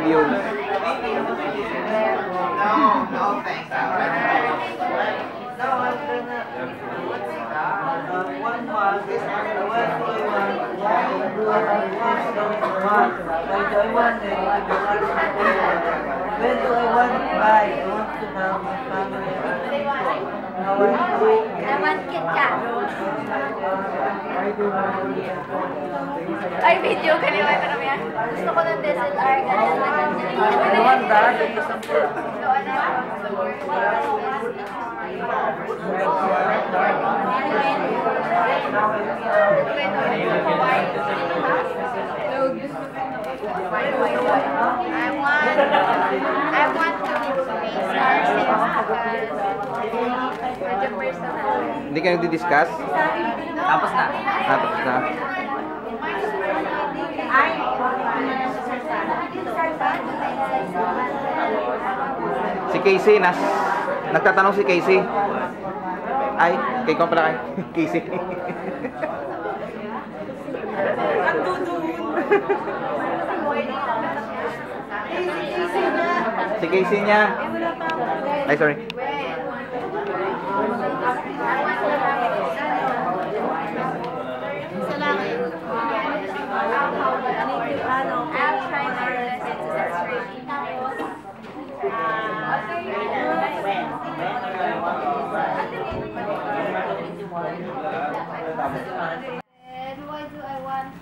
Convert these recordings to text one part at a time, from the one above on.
videos. No, thanks. One month, this one, when do I want to buy? I want to have my family. I want KitKat. Ay, video ka naman pero yan. Gusto ko ng DSLR ganyan na ganyan. I want that. I want to be stars medyo personal. Hindi ka nagdi-discuss? Tapos na. Tapos na. Si Casey, nagtatanong si Casey. Ay, kay ko pala kay Casey. Si Casey niya. Ay, sorry. I'll try my best to and why do I want it?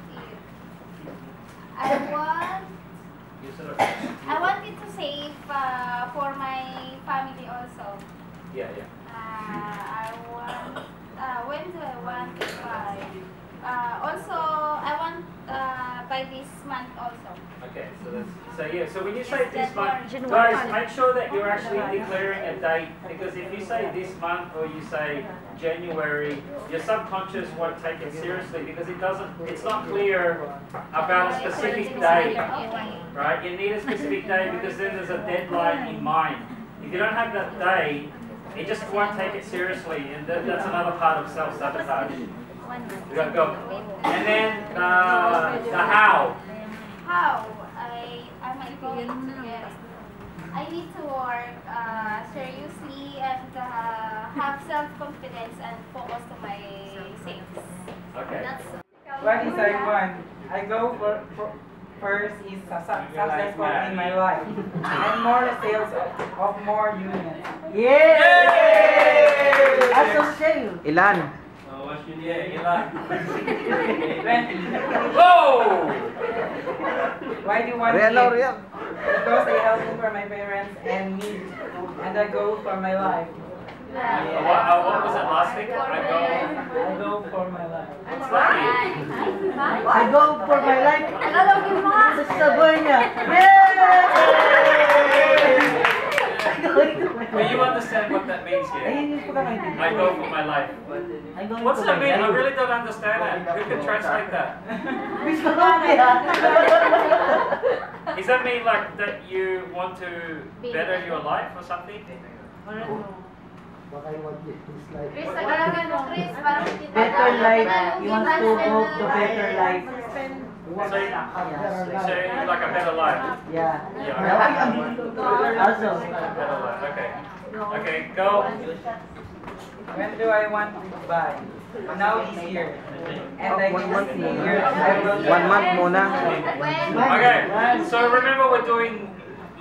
I want it to save for my family also. Yeah. I want. When do I want to buy? Also, I want by this month also. Okay, so when you say this month, guys, make sure that you're actually declaring a date, because if you say this month or you say January, your subconscious won't take it seriously because it's not clear about a specific day, right? You need a specific day because then there's a deadline in mind. If you don't have that day, it just won't take it seriously, and that's another part of self-sabotage. We gotta go. And then the how. How am I going to get? I need to work seriously and have self-confidence and focus to my sales. Okay. What is I want? I go for first is successful in my life and more sales of more units. Yay! Associate. Ilan? Whoa! Why do you want Real. Because I help for my parents and me, and I go for my life. What was it last week? I go for my life. What's lucky? I go for my life. Tagalogin mo nga. Sa sabay niya. Yay! But you understand what that means here. I go for my life. What's that mean? I really don't understand it. Who can translate that? Does that mean like that you want to better your life or something? Chris, Tagalogin mo, Chris. Better life. You want to go to better life. So like a better life. Yeah. Also. Also. Better life. Okay. Okay, go. When do I want to buy? Now this year. And I this year I will 1 month muna. Okay. So remember we're doing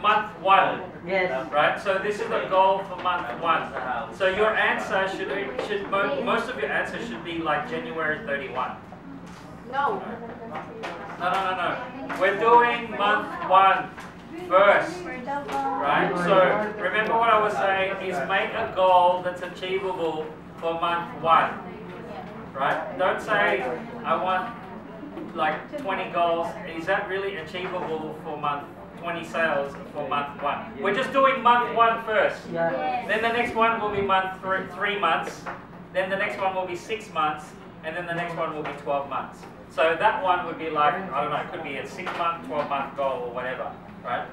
month 1. Yes. Right? So this is the goal for month 1. So your answer most of your answers should be like January 31. No. No. We're doing month 1 first. Right? So remember what I was saying is make a goal that's achievable for month 1. Right? Don't say I want like 20 goals. Is that really achievable for month 20 sales for month 1? We're just doing month 1 first. Yeah. Then the next one will be month 3 months. Then the next one will be 6 months. And then the next one will be 12 months. So that one would be like, I don't know, it could be a 6-month, 12-month goal or whatever, right?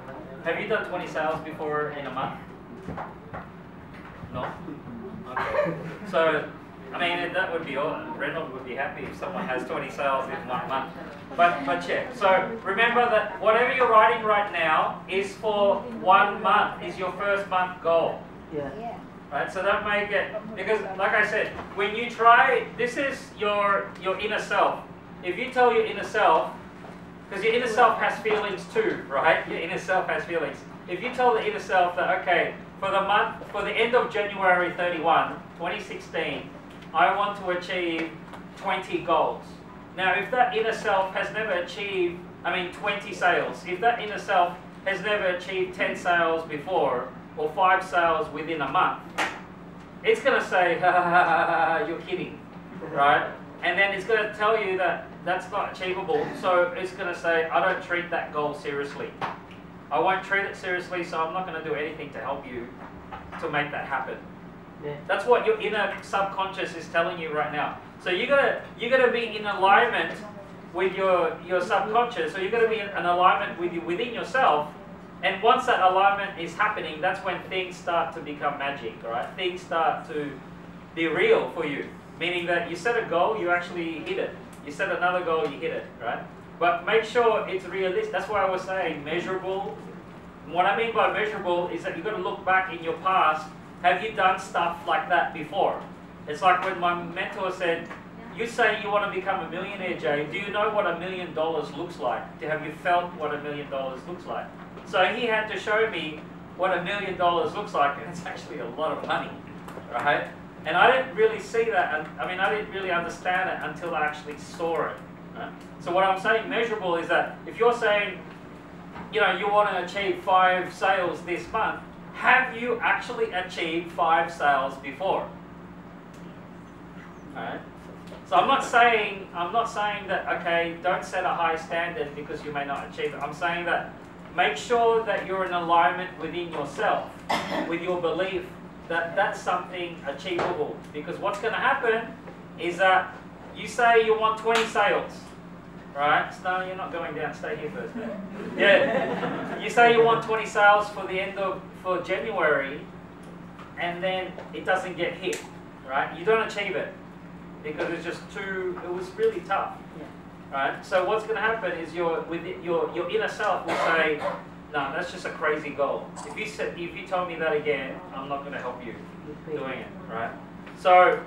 Have you done 20 sales before in a month? No? Okay. So I mean, that would be all. Reynolds would be happy if someone has 20 sales in 1 month. But yeah. So remember that whatever you're writing right now is for 1 month. Is your first month goal. Yeah. Right. So don't make it, because like I said, when you try, this is your inner self. If you tell your inner self, because your inner self has feelings too, right? Your inner self has feelings. If you tell the inner self that, okay, for the end of January 31, 2016, I want to achieve 20 goals. Now, if that inner self has never achieved, 20 sales, if that inner self has never achieved 10 sales before, or 5 sales within a month, it's going to say, ha, ha, ha, ha, ha, you're kidding, right? And then it's going to tell you that that's not achievable, so it's going to say, I don't treat that goal seriously. I won't treat it seriously, so I'm not going to do anything to help you to make that happen. Yeah. That's what your inner subconscious is telling you right now. So you gotta be in alignment with your subconscious. So you're gonna be in an alignment within yourself. And once that alignment is happening, that's when things start to become magic, right? Things start to be real for you. Meaning that you set a goal, you actually hit it. You set another goal, you hit it, right? But make sure it's realistic. That's why I was saying measurable. What I mean by measurable is that you've got to look back in your past. Have you done stuff like that before? It's like when my mentor said, you say you want to become a millionaire, Jay. Do you know what $1 million looks like? Have you felt what $1 million looks like? So he had to show me what $1 million looks like, and it's actually a lot of money, right? And I didn't really see that, and I didn't really understand it until I actually saw it. Right? So what I'm saying measurable is that if you're saying, you want to achieve 5 sales this month, have you actually achieved 5 sales before? Alright? So I'm not saying that, okay, don't set a high standard because you may not achieve it. I'm saying that make sure that you're in alignment within yourself, with your belief that that's something achievable. Because what's going to happen is that you say you want 20 sales. Right? No, you're not going down. Stay here first, man. Yeah. You say you want 20 sales for January, and then it doesn't get hit. Right? You don't achieve it because it's just it was really tough. Right? So what's going to happen is your inner self will say, no, that's just a crazy goal. If you tell me that again, I'm not going to help you doing it. Right? So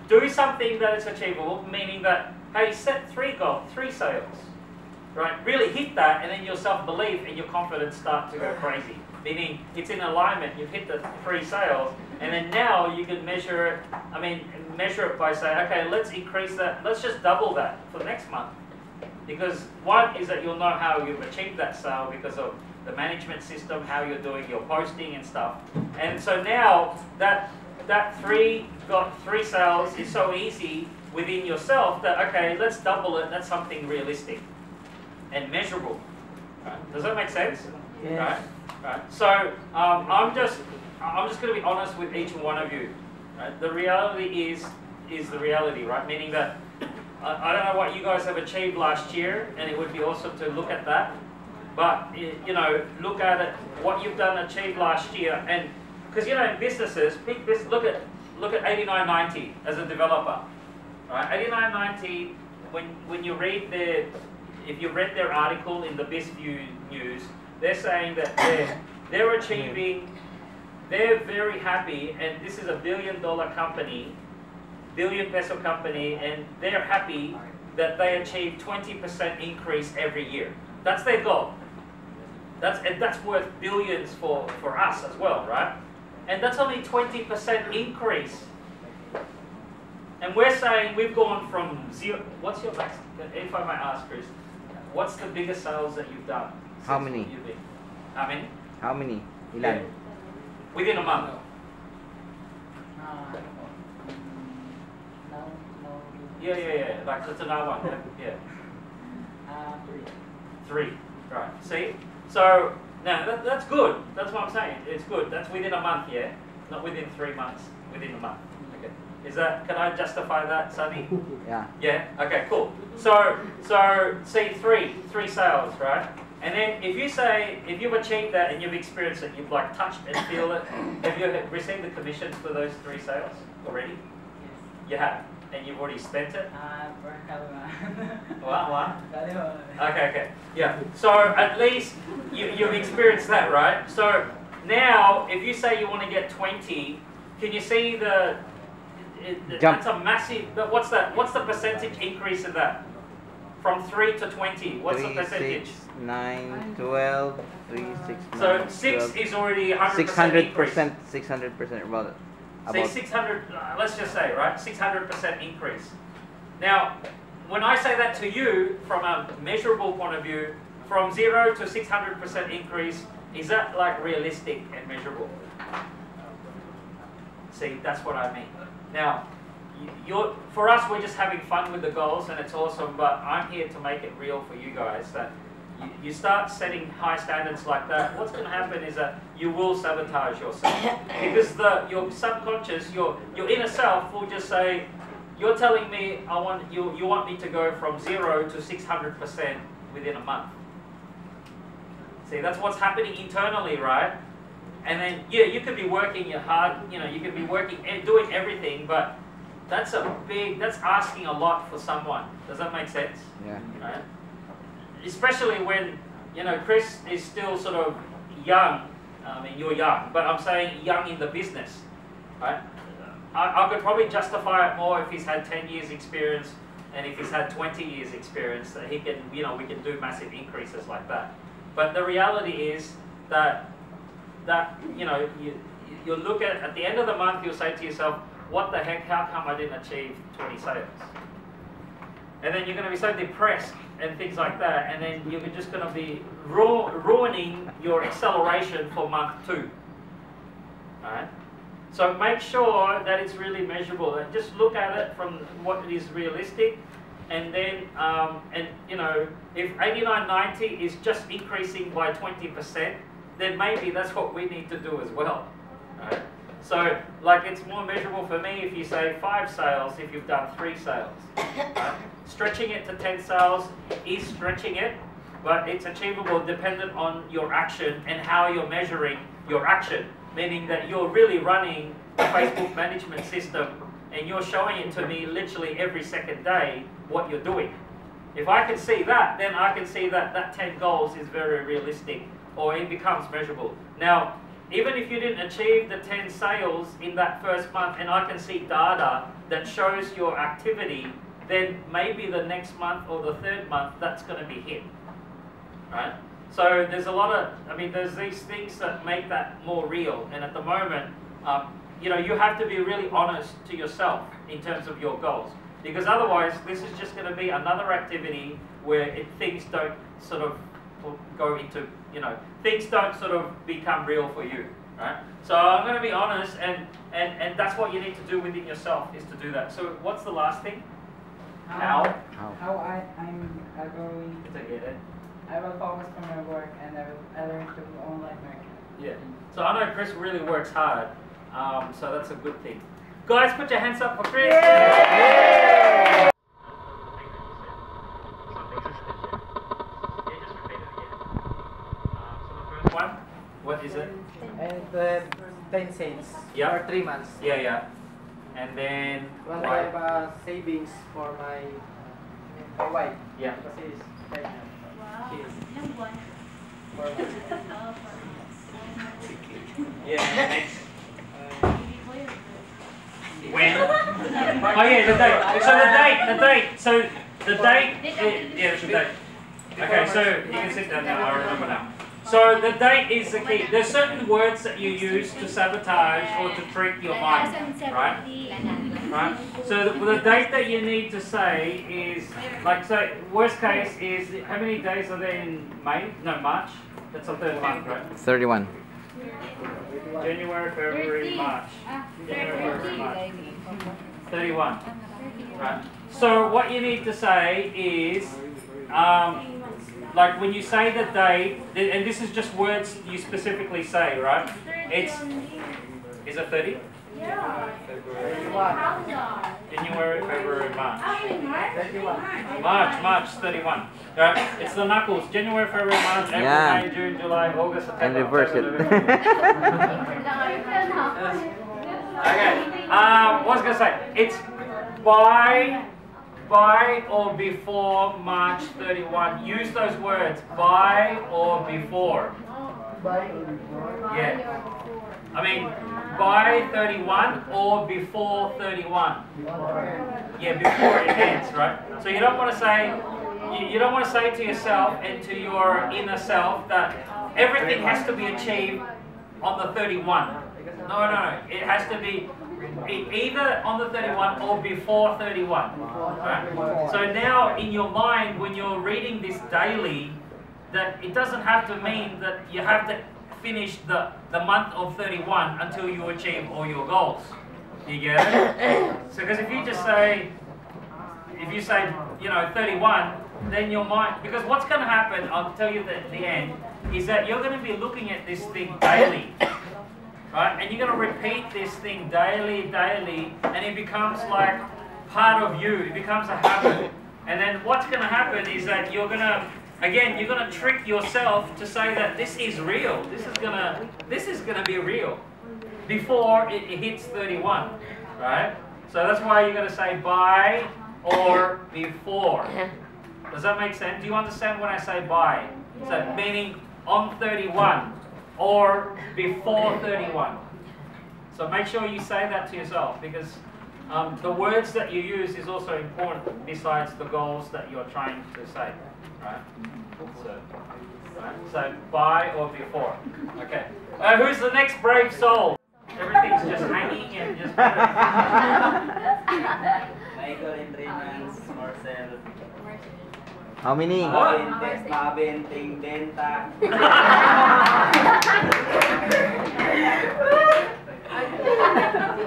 do something that is achievable, meaning that, hey, set 3 sales, right? Really hit that, and then your self-belief and your confidence start to go crazy. Meaning it's in alignment. You've hit the 3 sales, and then now you can measure it. Measure it by saying, okay, let's increase that. Let's just double that for next month, because one is that you'll know how you've achieved that sale because of the management system, how you're doing your posting and stuff. And so now that 3 sales is so easy within yourself that, okay, let's double it. That's something realistic and measurable. Right? Does that make sense? Yeah. Right. So I'm just going to be honest with each one of you. Right? The reality is the reality, right? Meaning that I don't know what you guys have achieved last year, and it would be awesome to look at that. But look at it, what you've achieved last year, and because in businesses, big business, look at 8990 as a developer. Right? 8990, when you read if you read their article in the BizView News, they're saying that they're achieving, they're very happy, and this is $1 billion company, billion peso company, and they're happy that they achieve 20% increase every year. That's their goal. That's worth billions for us as well, right? And that's only 20% increase. And we're saying we've gone from 0. What's your max? If I might ask, Chris, what's the biggest sales that you've done? How many? How many? How many? Ilan? Yeah. Within a month. Yeah. Like that's another one. Yeah. 3. Right. See? So now that's good. That's what I'm saying. It's good. That's within a month, yeah? Not within 3 months. Within a month. Okay. Can I justify that, Sunny? Yeah. Yeah? Okay, cool. So see 3 sales, right? And then if you've achieved that and you've experienced it, you've like touched and feel it, have you received the commissions for those 3 sales already? You have, and you've already spent it. What? What? Okay. Yeah. So at least you've experienced that, right? So now, if you say you want to get 20, can you see Jump. that's a massive. What's that? What's the percentage increase in that? From 3 to 20. What's 3, the percentage? 6, 9, 12, 3, 6, 9, So 6 12. is already 100% increase. 600% about Say 600, let's just say, right, 600% increase. Now, when I say that to you from a measurable point of view, from 0 to 600% increase, is that like realistic and measurable? See, that's what I mean. Now, for us, we're just having fun with the goals and it's awesome, but I'm here to make it real for you guys that you start setting high standards like that, what's going to happen is that you will sabotage yourself. Because your subconscious, your inner self will just say, you're telling me you want me to go from 0 to 600% within a month. See, that's what's happening internally, right? And then, yeah, you could be working hard, you could be working and doing everything, but that's asking a lot for someone. Does that make sense? Yeah. Right? Especially when, Chris is still sort of young. I mean, you're young, but I'm saying young in the business, right? I could probably justify it more if he's had 10 years experience and if he's had 20 years experience that he can, we can do massive increases like that. But the reality is that you look at the end of the month, you'll say to yourself, what the heck, how come I didn't achieve 20 sales? And then you're going to be so depressed and things like that, and then you're just going to be ruining your acceleration for month 2. Alright? So make sure that it's really measurable, and just look at it from what is realistic, and then, if 89.90 is just increasing by 20%, then maybe that's what we need to do as well. Right? So, it's more measurable for me if you say 5 sales if you've done 3 sales. Right? Stretching it to 10 sales is stretching it, but it's achievable dependent on your action and how you're measuring your action. Meaning that you're really running the Facebook management system and you're showing it to me literally every second day what you're doing. If I can see that, then I can see that that 10 goals is very realistic or it becomes measurable. Now, even if you didn't achieve the 10 sales in that first month and I can see data that shows your activity, then maybe the next month or the third month, that's going to be hit, right? So there's a lot of, there's these things that make that more real. And at the moment, you have to be really honest to yourself in terms of your goals. Because otherwise, this is just going to be another activity where things don't sort of go into, things don't sort of become real for you, right? So I'm going to be honest, and that's what you need to do within yourself, is to do that. So what's the last thing? How I'm going to get it. I will focus on my work and I learn to do online marketing. Yeah. So I know Chris really works hard, so that's a good thing. Guys, put your hands up for Chris. Yay! One. What is it? And 10 cents Yeah. for 3 months. Yeah. And then Well, I have a savings for my wife. Yeah. Because she's pregnant. Yeah. Next. When? Oh yeah, the date. So the date. Yeah, that's the date. Okay, so you can sit down now. I remember now. So the date is the key. There's certain words that you use to sabotage or to trick your mind, right? Right. So the date that you need to say is worst case is how many days are there in May? No, March. That's the third month, right? 31. January, February, March. January, February, March. 31. Right. So what you need to say is, when you say the date, and this is just words you specifically say, right? Is it 30? Yeah. January, February, March. 31. March 31. Right? It's the knuckles. January, February, March, April, Yeah. May, June, July, August, September. And reverse it. Okay. What was I going to say? by or before March 31. Use those words, by or before. Yeah. I mean, by 31 or before 31. Yeah, before it ends, right? So you don't want to say, you don't want to say to yourself and to your inner self that everything has to be achieved on the 31. No, it has to be either on the 31 or before 31. Right? So now in your mind, when you're reading this daily, that it doesn't have to mean that you have to finish the month of 31 until you achieve all your goals. You get it? So because if you say, you know, 31, then your mind, because what's going to happen, I'll tell you at the end, is that you're going to be looking at this thing daily. Right? And you're going to repeat this thing daily, and it becomes like part of you. It becomes a habit. And then what's going to happen is that you're going to trick yourself to say that this is real. This is gonna be real before it hits 31, right? So that's why you're gonna say by or before. Does that make sense? Do you understand when I say by? So meaning on 31 or before 31. So make sure you say that to yourself, because the words that you use is also important besides the goals that you're trying to say. Right? So by or before. Okay. Who's the next brave soul? Everything's just hanging and just. Michael and Reynolds, Marcel. How many? Mabenting Benta.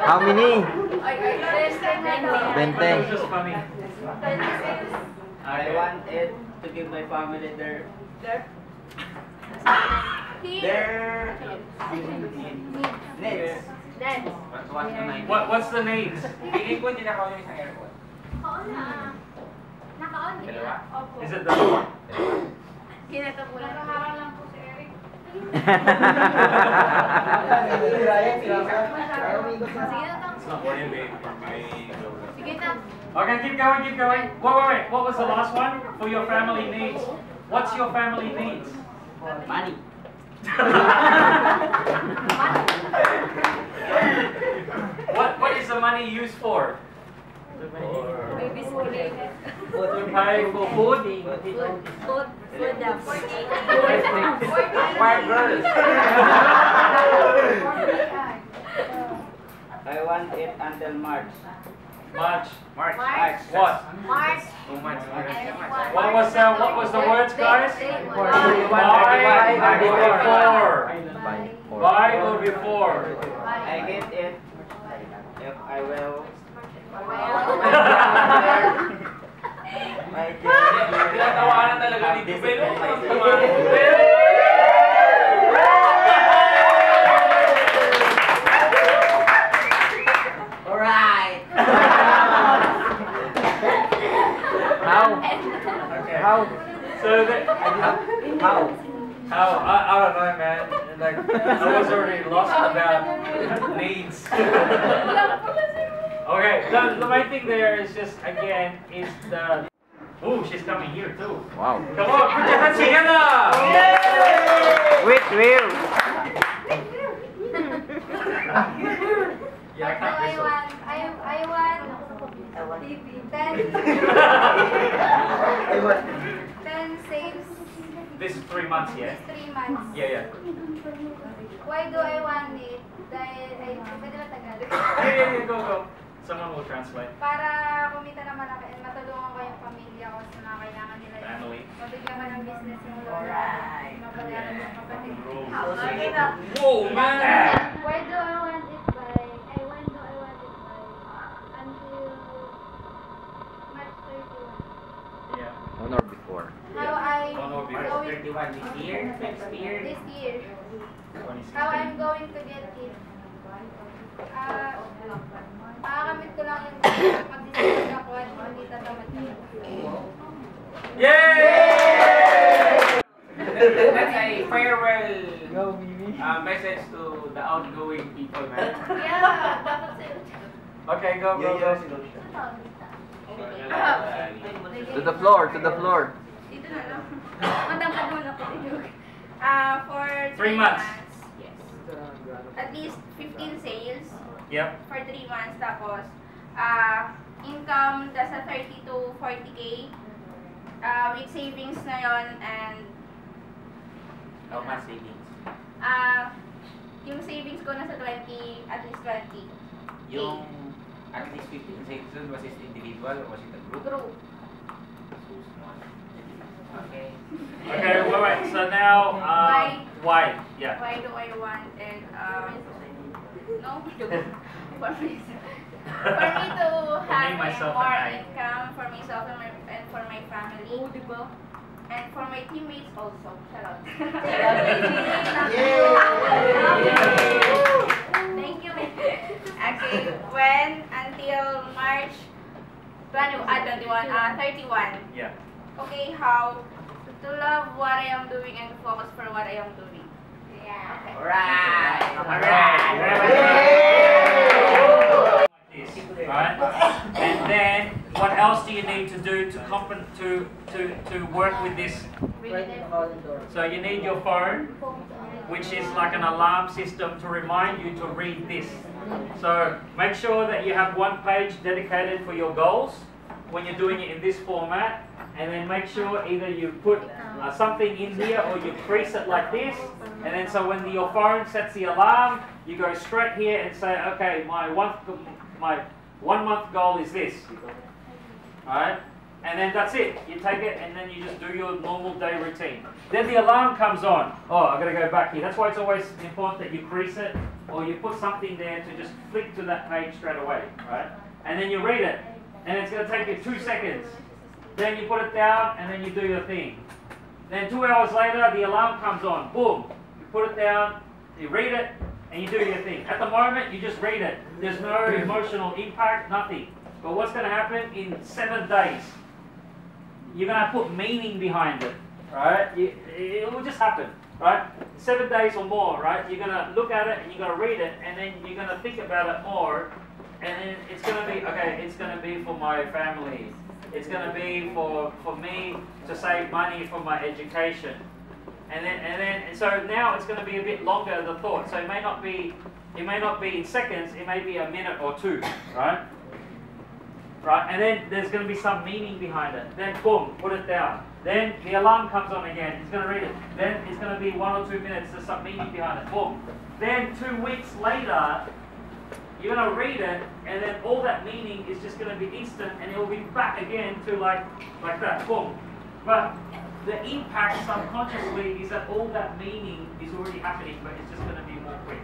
How many? That was just funny. I want it to give my family their needs. What's the needs? Tingin ko hindi na ako yung isang airport. Naka-on nila. Opo. Is it the one? Kinatapunan. Nakaharap lang po si Eric. It's not really. Sige na. Okay, keep going. Wait. What was the last one? For your family needs. What's your family needs? Money. What is the money used for? Baby school. To pay for food? White girls. I want it until March. March. March. What? March. What was the words, guys? By or before? I get it if I will. My Tinatawanan talaga ni Dibel. Alright. How? So that, How? I don't know, man. Like I was already lost about needs. Okay, the main thing there is just again is the. Ooh, she's coming here too. Wow. Come on, put your hands together. Wait, Will. Yeah, I can't whistle. I want TV. 10 saves. This is 3 months, yeah? 3 months. Yeah. Why do I want it? Dahil, pwede ba Tagalog? Yeah, go. Someone will translate. Para kumita na malaki and matulungan ko yung pamilya ko sa mga kailangan nila. Family. Mabigyan man ng business yung lola. Mapayaran yung kapatid. Whoa, man! Why do I want it by? When do I want it by? Until March 31. Yeah. On or before? How I On or before. going 31 this year, next year. this year. 2016. How I'm going to get it. Makakamit ko lang yung mag-decide ako at hindi tatamad ko. Yay! That's a farewell message to the outgoing people, man. Yeah, dapat sa'yo. Okay, go. To the floor, to the floor. Dito na lang. Matangkad muna po dito. For 3 months. Yes. At least 15 sales. Yep. For 3 months. Tapos, income nasa 30 to 40K. With savings na yon and How much savings? yung savings ko nasa 20, at least 20. Yung at least 15 savings, was it individual or was it a group? Group. Okay. Okay, wait. So now, why? Yeah. Why do I want it? No? For me to have myself, more and I. income for myself and for my family. And for my teammates also. Shout out. Thank you. Okay, until March 31. Yeah. Okay, how to love what I am doing and focus for what I am doing. Yeah. Okay. Right? And then, what else do you need to do to work with this? So you need your phone, which is like an alarm system to remind you to read this. So make sure that you have one page dedicated for your goals when you're doing it in this format, and then make sure either you put something in here or you crease it like this, and then so when your phone sets the alarm, you go straight here and say, okay, my 1 month goal is this. Alright? And then that's it. You take it and then you just do your normal day routine. Then the alarm comes on. Oh, I've got to go back here. That's why it's always important that you crease it or you put something there to just flick to that page straight away. Right? And then you read it. And it's going to take you 2 seconds. Then you put it down and then you do your thing. Then 2 hours later, the alarm comes on. Boom. You put it down, you read it, and you do your thing. At the moment, you just read it. There's no emotional impact, nothing. But what's going to happen in 7 days? You're going to put meaning behind it, right? It will just happen, right? 7 days or more, right? You're going to look at it and you're going to read it, and then you're going to think about it more, and then it's going to be, okay, it's going to be for my family. It's going to be for me to save money for my education. And so now it's going to be a bit longer, the thought. So it may not be in seconds, it may be a minute or 2, right? Right, and then there's going to be some meaning behind it. Then boom, put it down. Then the alarm comes on again. It's going to read it. Then it's going to be 1 or 2 minutes. There's some meaning behind it. Boom. Then 2 weeks later, you're going to read it, and then all that meaning is just going to be instant, and it will be back again to like that. Boom. But the impact subconsciously is that all that meaning is already happening, but it's just going to be more quick.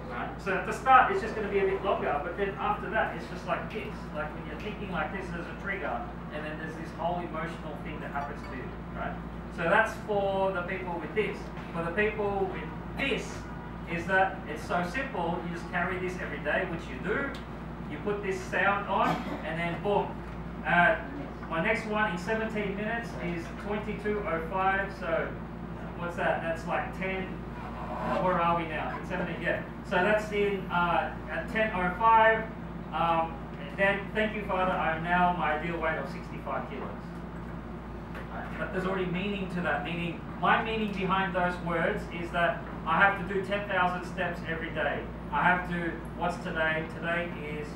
Right? So at the start, it's just going to be a bit longer, but then after that, it's just like this. Like when you're thinking like this, there's a trigger, and then there's this whole emotional thing that happens to you. Right? So that's for the people with this. For the people with this, is that it's so simple. You just carry this every day, which you do. You put this sound on, and then boom. My next one in 17 minutes is 22:05. So what's that? That's like 10. Where are we now? In 17, yeah. So that's in at 10:05. Then thank you, Father. I am now my ideal weight of 65 kilos. But there's already meaning to that. Meaning, my meaning behind those words is that I have to do 10,000 steps every day. I have to. What's today? Today is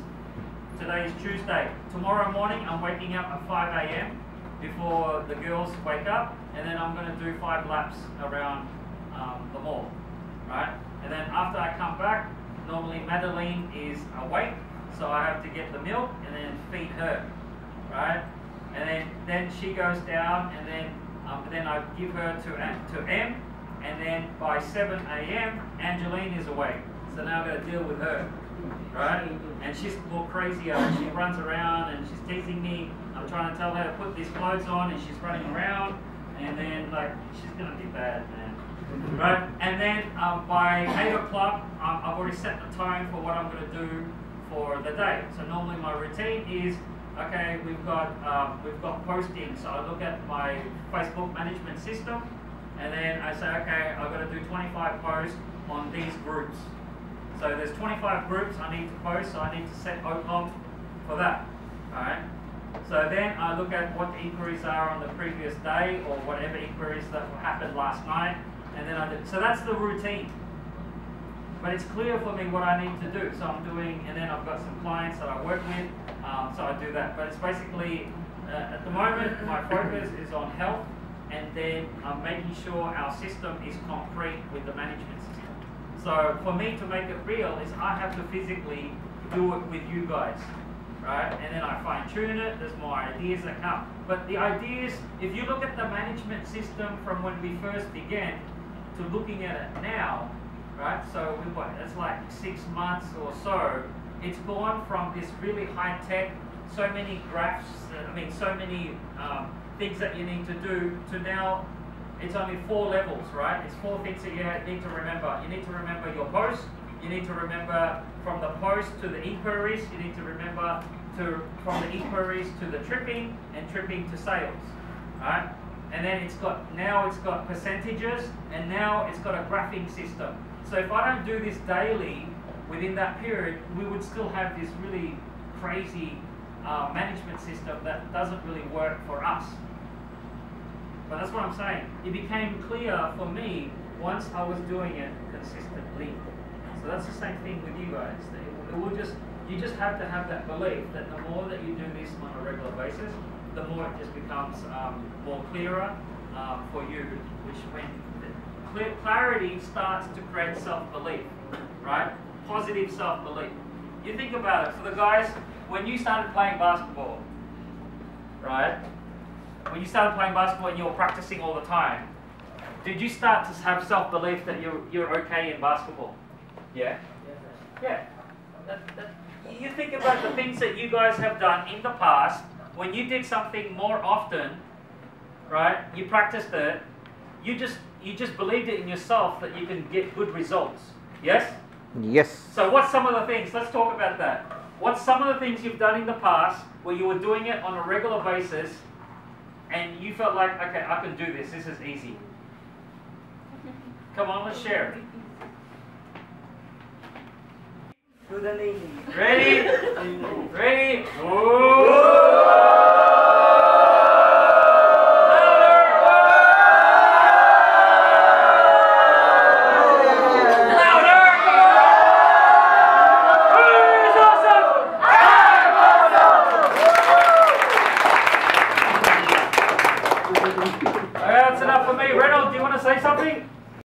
Tuesday. Tomorrow morning, I'm waking up at 5 a.m. before the girls wake up, and then I'm going to do 5 laps around the mall. Right? And then after I come back, normally Madeline is awake, so I have to get the milk and then feed her. Right? And then she goes down, and then I give her to M, and then by 7 a.m. Angeline is awake. So now I've got to deal with her. Right? And she's more crazier. She runs around and she's teasing me. I'm trying to tell her to put these clothes on, and she's running around, and then like she's gonna be bad, man. Right? And then by 8 o'clock, I've already set the tone for what I'm going to do for the day. So normally my routine is, okay, we've got posting. So I look at my Facebook management system, and then I say, okay, I've got to do 25 posts on these groups. So there's 25 groups I need to post, so I need to set OCOM for that. Alright? So then I look at what the inquiries are on the previous day or whatever inquiries that happened last night, and then I do. So that's the routine. But it's clear for me what I need to do. So I'm doing, and then I've got some clients that I work with, so I do that. But it's basically, at the moment, my focus is on health, and then I'm making sure our system is concrete with the management system. So for me to make it real is I have to physically do it with you guys, right? And then I fine tune it, there's more ideas that come. But the ideas, if you look at the management system from when we first began to looking at it now, right? So it's like 6 months or so, it's gone from this really high tech, so many graphs, so many things that you need to do, to now it's only 4 levels, right? It's 4 things that you need to remember. You need to remember your post, you need to remember from the post to the inquiries, you need to remember from the inquiries to the tripping, and tripping to sales, right? And then now it's got percentages, and now it's got a graphing system. So if I don't do this daily within that period, we would still have this really crazy management system that doesn't really work for us. But that's what I'm saying. It became clear for me once I was doing it consistently. So that's the same thing with you guys. You just have to have that belief that the more that you do this on a regular basis, the more it just becomes more clearer for you, which when clarity starts to create self-belief, right? Positive self-belief. You think about it, for the guys, when you started playing basketball, right? When you started playing basketball and you were practicing all the time, did you start to have self-belief that you're okay in basketball? Yeah? Yeah. You think about the things that you guys have done in the past, when you did something more often, right? You practiced it, you just believed it in yourself that you can get good results. Yes? Yes. So what's some of the things? Let's talk about that. What's some of the things you've done in the past where you were doing it on a regular basis and you felt like, okay, I can do this. This is easy. Come on, let's share it. Ready? Ready?